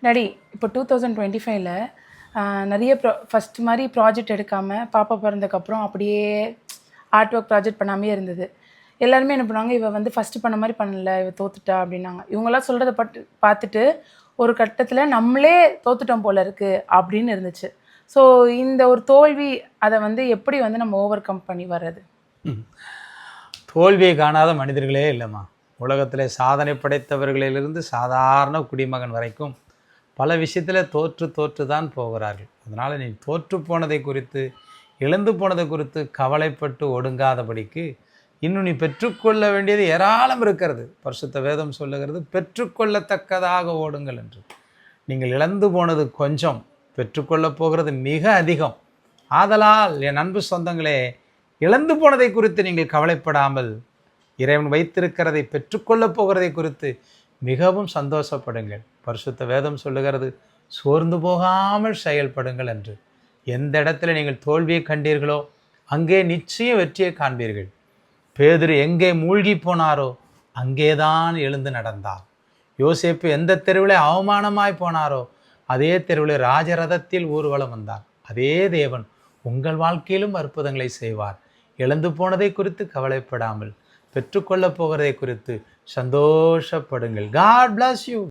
Daddy இப்போ 2025ல நிறைய first மாதிரி ப்ராஜெக்ட் எடுக்காமல் பாப்பா பிறந்ததுக்கப்புறம் அப்படியே ஆர்ட் ஒர்க் ப்ராஜெக்ட் பண்ணாமே இருந்தது. எல்லாருமே என்ன பண்ணுவாங்க, இவ வந்து ஃபஸ்ட்டு பண்ண மாதிரி பண்ணல, இவ தோத்துட்டா அப்படின்னாங்க. இவங்களாம் சொல்கிறத பார்த்துட்டு ஒரு கட்டத்தில் நம்மளே தோத்துட்டோம் போல இருக்கு அப்படின்னு இருந்துச்சு. ஸோ இந்த ஒரு தோல்வி அதை வந்து எப்படி வந்து நம்ம ஓவர் கம் பண்ணி வர்றது? தோல்வியை காணாத மனிதர்களே இல்லைம்மா. உலகத்தில் சாதனை படைத்தவர்களிலிருந்து சாதாரண குடிமகன் வரைக்கும் பல விஷயத்தில் தோற்று தோற்று தான் போகிறார்கள். அதனால் நீ தோற்று போனதை குறித்து, இழந்து போனதை குறித்து கவலைப்பட்டு ஒடுங்காதபடிக்கு இன்னும் நீ பெற்றுக்கொள்ள வேண்டியது ஏராளம் இருக்கிறது. பரிசுத்த வேதம் சொல்லுகிறது, பெற்றுக்கொள்ளத்தக்கதாக ஓடுங்கள் என்று. நீங்கள் இழந்து போனது கொஞ்சம், பெற்றுக்கொள்ளப் போகிறது மிக அதிகம். ஆதலால் என் அன்பு சொந்தங்களே, இழந்து போனதை குறித்து நீங்கள் கவலைப்படாமல் இறைவன் வைத்திருக்கிறதை பெற்றுக்கொள்ளப் போகிறதை குறித்து மிகவும் சந்தோஷப்படுங்கள். பரிசுத்த வேதம் சொல்லுகிறது, சோர்ந்து போகாமல் செயல்படுங்கள் என்று. எந்த இடத்துல நீங்கள் தோல்வியை கண்டீர்களோ அங்கே நிச்சயம் வெற்றியை காண்பீர்கள். பேதுரு எங்கே மூழ்கி போனாரோ அங்கேதான் எழுந்து நடந்தார். யோசேப்பு எந்த தெருவில் அவமானமாய் போனாரோ அதே தெருவில் ராஜரதத்தில் ஊர்வலம் வந்தார். அதே தேவன் உங்கள் வாழ்க்கையிலும் அற்புதங்களை செய்வார். இழந்து போனதை குறித்து கவலைப்படாமல் பெற்றுக்கொள்ளப் போகிறதை குறித்து சந்தோஷப்படுங்கள். God bless you.